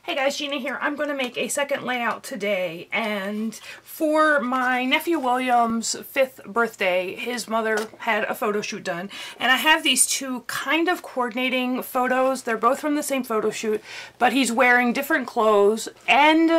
Hey guys, Gina here. I'm going to make a second layout today, and for my nephew William's 5th birthday, his mother had a photo shoot done, and I have these two kind of coordinating photos. They're both from the same photo shoot, but he's wearing different clothes, and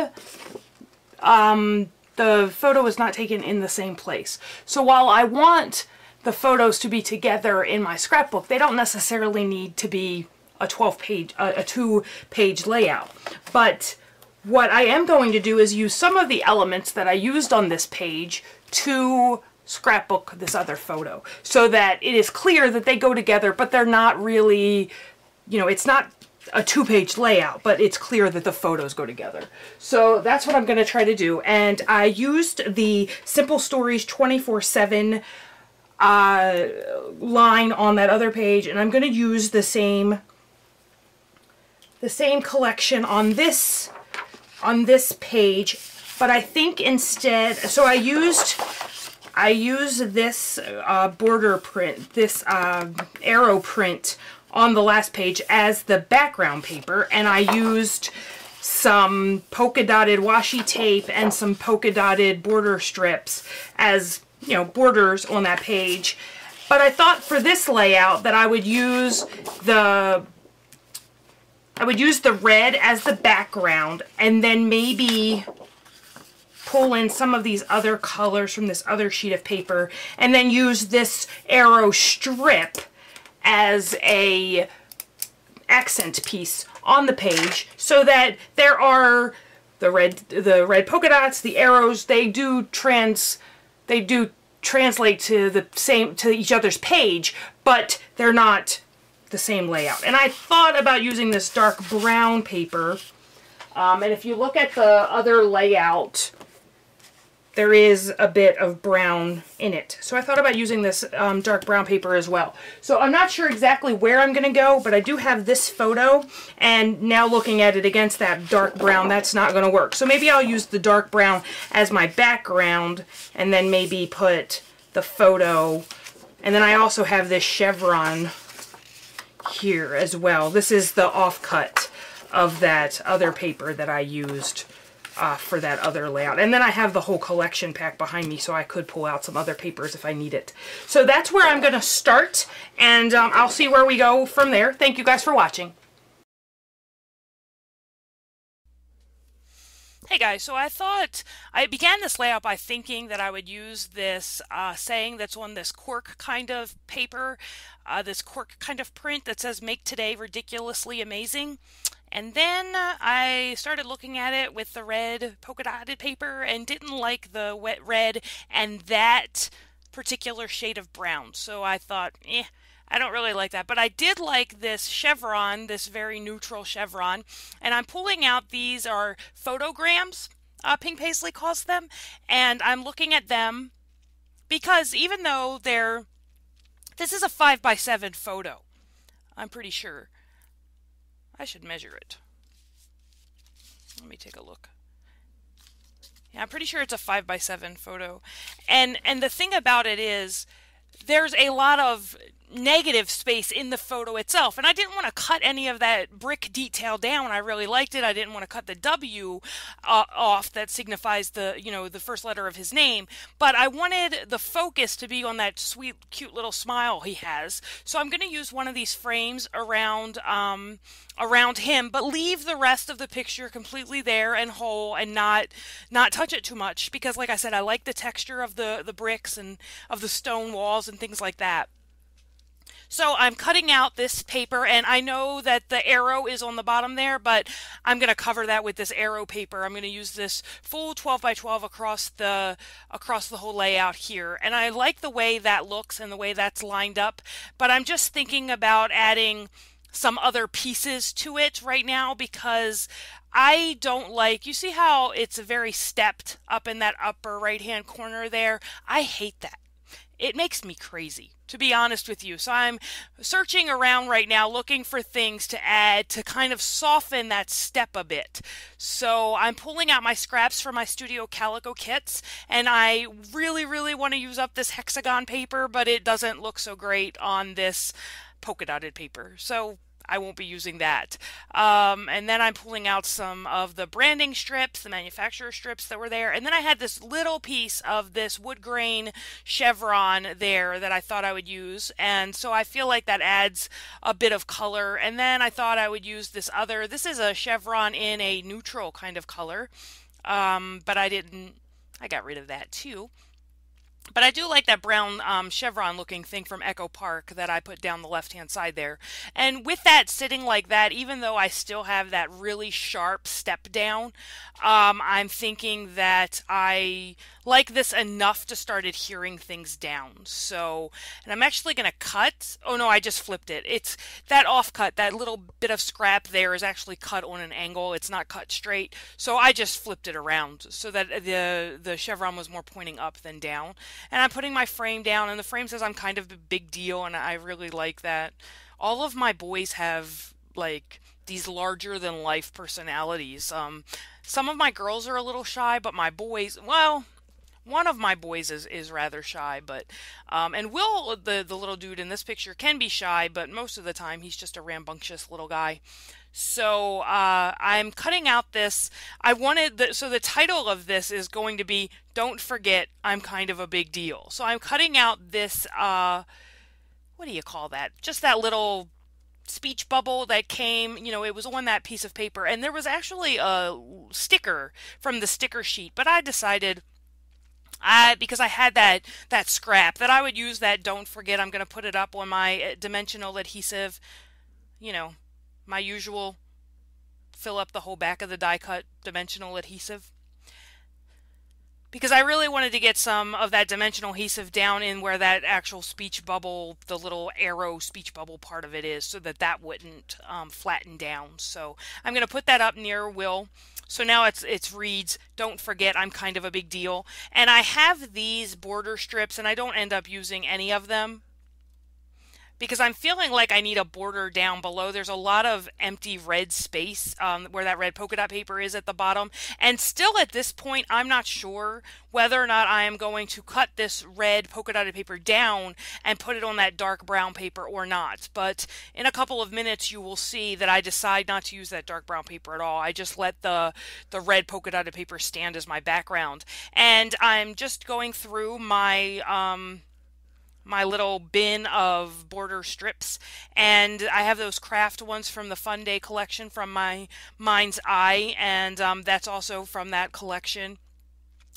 the photo was not taken in the same place. So while I want the photos to be together in my scrapbook, they don't necessarily need to be a 2-page layout. But what I am going to do is use some of the elements that I used on this page to scrapbook this other photo, so that it is clear that they go together, but they're not really, you know, it's not a 2-page layout, but it's clear that the photos go together. So that's what I'm going to try to do. And I used the Simple Stories 24/7 line on that other page, and I'm going to use the same collection on this page, but I think instead, so I used this border print, this arrow print on the last page as the background paper, and I used some polka dotted washi tape and some polka dotted border strips as, you know, borders on that page. But I thought for this layout that I would use the red as the background, and then maybe pull in some of these other colors from this other sheet of paper, and then use this arrow strip as a accent piece on the page, so that there are the red polka dots, the arrows, they do translate to each other's page, but they're not the same layout. And I thought about using this dark brown paper, and if you look at the other layout, there is a bit of brown in it. So I thought about using this dark brown paper as well. So I'm not sure exactly where I'm going to go, but I do have this photo, and now looking at it against that dark brown, that's not going to work. So maybe I'll use the dark brown as my background, and then maybe put the photo, and then I also have this chevron here as well. This is the offcut of that other paper that I used for that other layout. And then I have the whole collection pack behind me, so I could pull out some other papers if I need it. So that's where I'm going to start, and I'll see where we go from there. Thank you guys for watching. Hey guys, so I began this layout by thinking that I would use this saying that's on this cork kind of paper, this cork kind of print that says "Make today ridiculously amazing." And then I started looking at it with the red polka dotted paper and didn't like the wet red and that particular shade of brown. So I thought, I don't really like that. But I did like this chevron, this very neutral chevron. And I'm pulling out, these are photograms, Pink Paisley calls them. And I'm looking at them because even though this is a 5x7 photo, I'm pretty sure. I should measure it. Let me take a look. Yeah, I'm pretty sure it's a 5x7 photo. And the thing about it is, there's a lot of negative space in the photo itself, and I didn't want to cut any of that brick detail down. I really liked it. I didn't want to cut the W off that signifies the, you know, the first letter of his name, but I wanted the focus to be on that sweet, cute little smile he has. So I'm going to use one of these frames around him, but leave the rest of the picture completely there and whole, and not touch it too much, because like I said, I like the texture of the bricks and of the stone walls and things like that. So I'm cutting out this paper, and I know that the arrow is on the bottom there, but I'm going to cover that with this arrow paper. I'm going to use this full 12x12 across the whole layout here. And I like the way that looks and the way that's lined up, but I'm just thinking about adding some other pieces to it right now, because I don't like, you see how it's very stepped up in that upper right hand corner there? I hate that. It makes me crazy, to be honest with you. So I'm searching around right now looking for things to add to kind of soften that step a bit. So I'm pulling out my scraps for my Studio Calico kits, and I really, really want to use up this hexagon paper, but it doesn't look so great on this polka dotted paper. So I won't be using that. And then I'm pulling out some of the branding strips, the manufacturer strips that were there. And then I had this little piece of this wood grain chevron there that I thought I would use. And so I feel like that adds a bit of color. And then I thought I would use this is a chevron in a neutral kind of color. But I got rid of that too. But I do like that brown chevron looking thing from Echo Park that I put down the left hand side there. And with that sitting like that, even though I still have that really sharp step down, I'm thinking that I like this enough to start adhering things down. So, and I'm actually going to cut. Oh no, I just flipped it. It's that offcut, that little bit of scrap there is actually cut on an angle. It's not cut straight. So I just flipped it around so that the chevron was more pointing up than down. And I'm putting my frame down, and the frame says I'm kind of a big deal, and I really like that. All of my boys have like these larger than life personalities. Some of my girls are a little shy, but my boys, well, one of my boys is rather shy, but and Will, the little dude in this picture, can be shy, but most of the time he's just a rambunctious little guy. So I'm cutting out this. So the title of this is going to be "Don't Forget I'm Kind of a Big Deal." So I'm cutting out this. What do you call that? Just that little speech bubble that came, it was on that piece of paper, and there was actually a sticker from the sticker sheet, but I decided because I had that scrap that I would use that "Don't Forget." I'm going to put it up on my dimensional adhesive, you know, my usual fill up the whole back of the die cut dimensional adhesive. Because I really wanted to get some of that dimensional adhesive down in where that actual speech bubble, the little arrow speech bubble part of it is, so that wouldn't flatten down. So I'm going to put that up near Will. So now it's reads, "Don't forget I'm kind of a big deal." And I have these border strips, and I don't end up using any of them because I'm feeling like I need a border down below. There's a lot of empty red space where that red polka dot paper is at the bottom. And still at this point, I'm not sure whether or not I am going to cut this red polka dotted paper down and put it on that dark brown paper or not. But in a couple of minutes, you will see that I decide not to use that dark brown paper at all. I just let the red polka dotted paper stand as my background. And I'm just going through my little bin of border strips, and I have those craft ones from the Fun Day collection from my Mind's Eye, and that's also from that collection.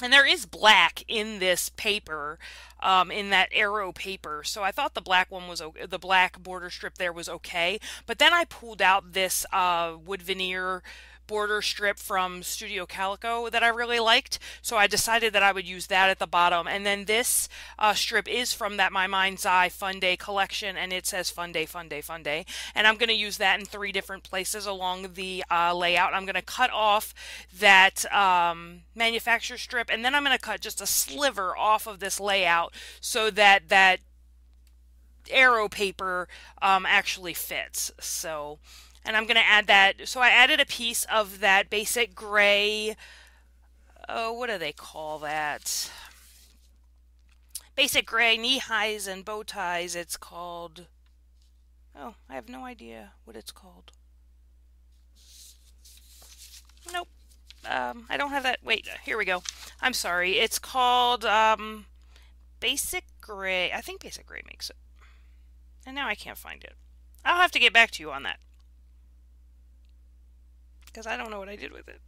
And there is black in this paper, in that arrow paper, so I thought the black one was the black border strip there was okay. But then I pulled out this wood veneer border strip from Studio Calico that I really liked, so I decided that I would use that at the bottom. And then this strip is from that My Mind's Eye Fun Day collection, and it says Fun Day, Fun Day, Fun Day. And I'm going to use that in 3 different places along the layout. I'm going to cut off that manufacturer strip, and then I'm going to cut just a sliver off of this layout so that that arrow paper actually fits. So. And I'm going to add that. So I added a piece of that basic gray, oh, what do they call that? Basic gray knee highs and bow ties. It's called, oh, I have no idea what it's called. Nope. I don't have that. Wait, here we go. I'm sorry. It's called Basic Gray. I think Basic Gray makes it. And now I can't find it. I'll have to get back to you on that, because I don't know what I did with it.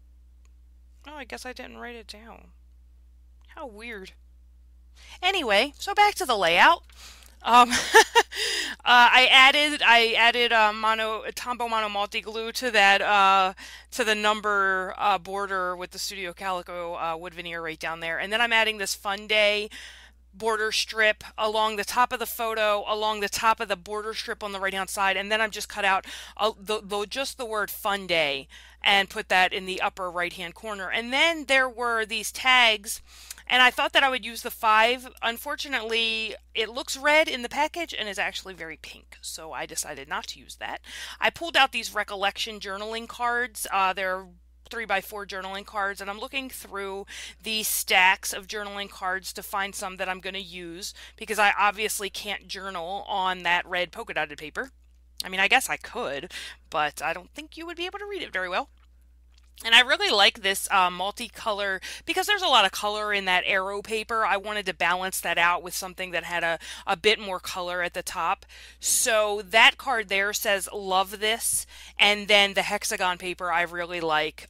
Oh, I guess I didn't write it down. How weird. Anyway, so back to the layout. I added Tombow Mono Multi Glue to that to the number border with the Studio Calico wood veneer right down there, and then I'm adding this Fun Day border strip along the top of the photo, along the top of the border strip on the right hand side, and then I'm just cut out just the word Fun Day and put that in the upper right hand corner. And then there were these tags, and I thought that I would use the 5. Unfortunately, it looks red in the package and is actually very pink, so I decided not to use that. I pulled out these recollection journaling cards. They're 3x4 journaling cards, and I'm looking through these stacks of journaling cards to find some that I'm going to use, because I obviously can't journal on that red polka dotted paper. I mean, I guess I could, but I don't think you would be able to read it very well. And I really like this multicolor because there's a lot of color in that arrow paper. I wanted to balance that out with something that had a bit more color at the top. So that card there says love this. And then the hexagon paper I really like.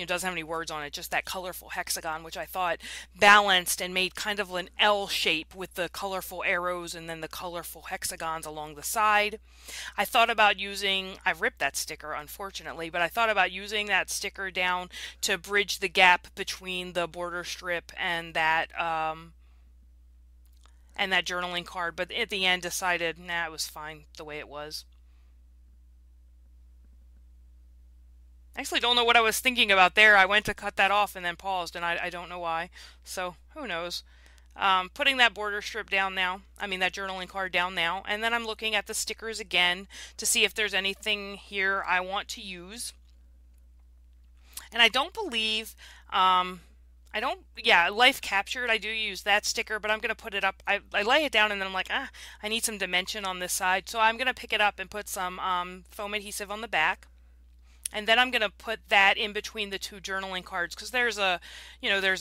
Doesn't have any words on it, just that colorful hexagon, which I thought balanced and made kind of an L shape with the colorful arrows and then the colorful hexagons along the side. I thought about using, I ripped that sticker unfortunately, but I thought about using that sticker down to bridge the gap between the border strip and that journaling card, but at the end decided, nah, it was fine the way it was. I actually don't know what I was thinking about there. I went to cut that off and then paused, and I don't know why. So who knows? Putting that border strip down now, I mean that journaling card down now, and then I'm looking at the stickers again to see if there's anything here I want to use. And I don't believe, I don't, yeah, life captured, I do use that sticker, but I'm going to put it up. I lay it down and then I'm like, I need some dimension on this side. So I'm going to pick it up and put some foam adhesive on the back. And then I'm going to put that in between the two journaling cards because there's a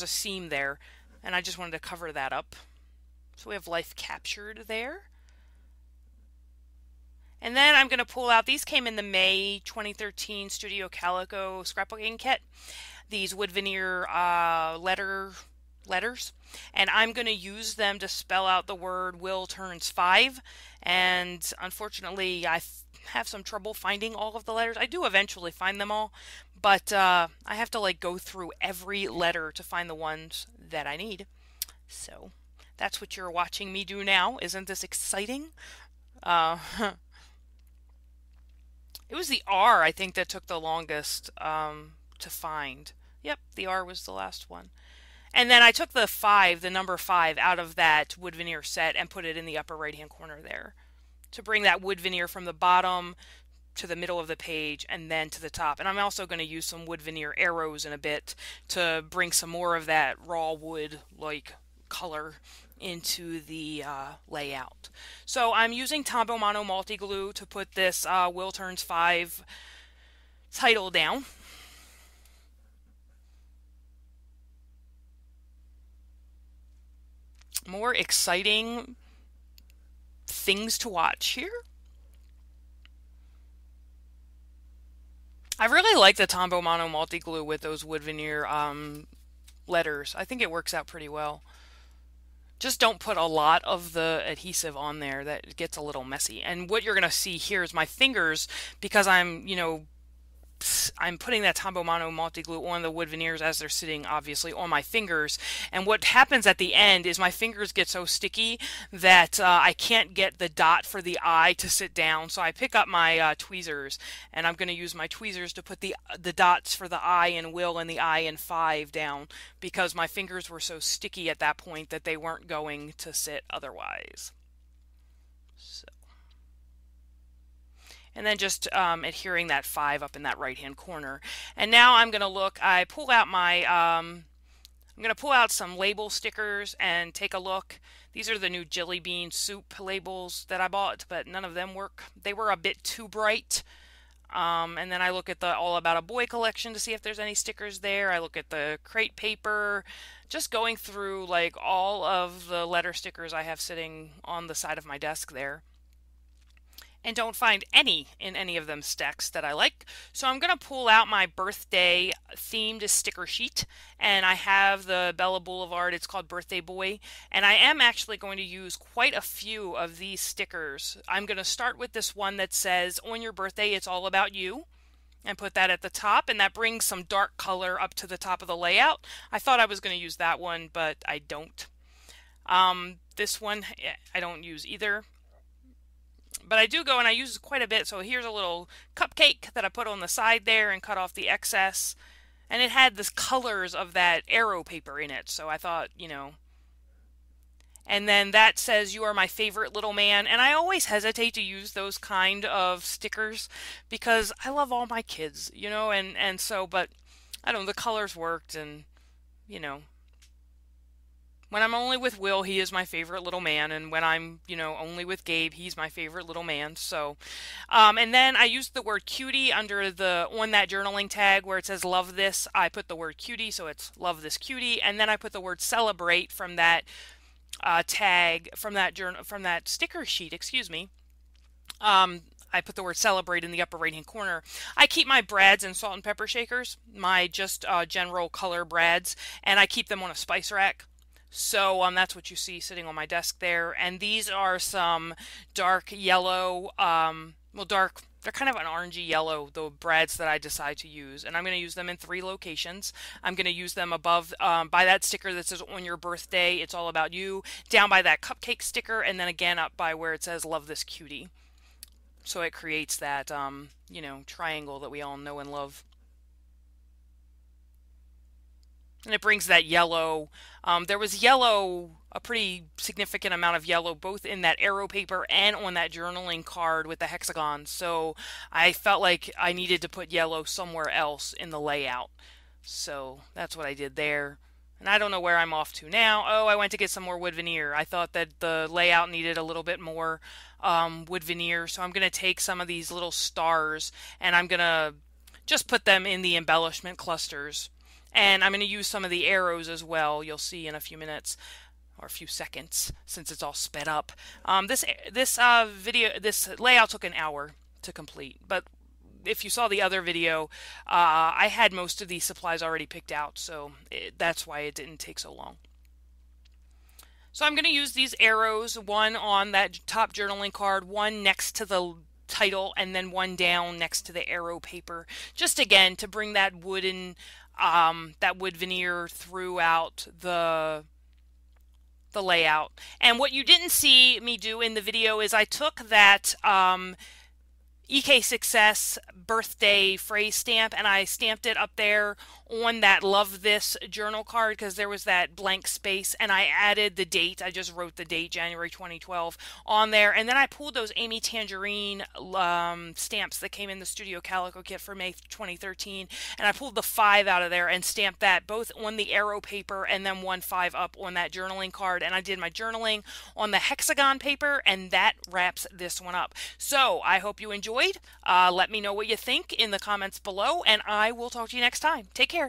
seam there. And I just wanted to cover that up. So we have life captured there. And then I'm going to pull out, these came in the May 2013 Studio Calico scrapbooking kit. These wood veneer letters. And I'm going to use them to spell out the word Will turns 5. And unfortunately, I have some trouble finding all of the letters. I do eventually find them all, but I have to like go through every letter to find the ones that I need. So that's what you're watching me do now. Isn't this exciting? Uh, it was the R, I think, that took the longest to find. Yep, the R was the last one. And then I took the number 5, out of that wood veneer set and put it in the upper right hand corner there to bring that wood veneer from the bottom to the middle of the page and then to the top. And I'm also going to use some wood veneer arrows in a bit to bring some more of that raw wood like color into the layout. So I'm using Tombow Mono Multi Glue to put this Will Turns 5 title down. More exciting things to watch here. I really like the Tombow Mono Multi Glue with those wood veneer letters. I think it works out pretty well. Just don't put a lot of the adhesive on there. That gets a little messy. And what you're going to see here is my fingers, because I'm putting that Tombow Mono Multi Glue on the wood veneers as they're sitting obviously on my fingers, and what happens at the end is my fingers get so sticky that I can't get the dot for the eye to sit down, so I pick up my tweezers, and I'm going to use my tweezers to put the dots for the I in Will and the I in 5 down, because my fingers were so sticky at that point that they weren't going to sit otherwise. So. And then just adhering that 5 up in that right hand corner. And now I'm going to look, I pull out my, I'm going to pull out some label stickers and take a look. These are the new Jelly Bean Soup labels that I bought, but none of them work. They were a bit too bright. And then I look at the All About a Boy collection to see if there's any stickers there. I look at the crate paper, just going through like all of the letter stickers I have sitting on the side of my desk there, and don't find any in any of them stacks that I like. So I'm going to pull out my birthday themed sticker sheet, and I have the Bella Boulevard, it's called Birthday Boy, and I am actually going to use quite a few of these stickers. I'm going to start with this one that says, on your birthday, it's all about you, and put that at the top, and that brings some dark color up to the top of the layout. I thought I was going to use that one, but I don't. This one I don't use either. But I do go and I use quite a bit. So here's a little cupcake that I put on the side there and cut off the excess. And it had the colors of that arrow paper in it. So I thought, And then that says, you are my favorite little man. And I always hesitate to use those kind of stickers because I love all my kids, and so, but I don't know, the colors worked, and, When I'm only with Will, he is my favorite little man, and when I'm, only with Gabe, he's my favorite little man. So, and then I used the word cutie under the on that journaling tag where it says love this. I put the word cutie, so it's love this cutie, and then I put the word celebrate from that tag from that sticker sheet. Excuse me. I put the word celebrate in the upper right hand corner. I keep my brads and salt and pepper shakers, my just general color brads, and I keep them on a spice rack. So that's what you see sitting on my desk there. And these are some dark yellow, they're kind of an orangey yellow, the brads that I decide to use. And I'm going to use them in 3 locations. I'm going to use them above by that sticker that says on your birthday, it's all about you, down by that cupcake sticker, and then again up by where it says love this cutie. So it creates that, triangle that we all know and love. And it brings that yellow. There was yellow, a pretty significant amount of yellow, both in that arrow paper and on that journaling card with the hexagon. So I felt like I needed to put yellow somewhere else in the layout. So that's what I did there. And I don't know where I'm off to now. Oh, I went to get some more wood veneer. I thought that the layout needed a little bit more wood veneer. So I'm going to take some of these little stars and I'm going to just put them in the embellishment clusters. And I'm going to use some of the arrows as well. You'll see in a few minutes or a few seconds since it's all sped up. This layout took an hour to complete, but if you saw the other video, I had most of these supplies already picked out, so that's why it didn't take so long. So I'm going to use these arrows, one on that top journaling card, one next to the title, and then one down next to the arrow paper, just again to bring that wood veneer throughout the layout. And what you didn't see me do in the video is I took that EK Success birthday phrase stamp and I stamped it up there on that love this journal card because there was that blank space, and I added the date. I just wrote the date, January 2012, on there, and then I pulled those Amy Tangerine stamps that came in the Studio Calico kit for May 2013, and I pulled the 5 out of there and stamped that both on the arrow paper and then 1/5 up on that journaling card, and I did my journaling on the hexagon paper, and that wraps this one up. So I hope you enjoyed. Let me know what you think in the comments below, and I will talk to you next time. Take care.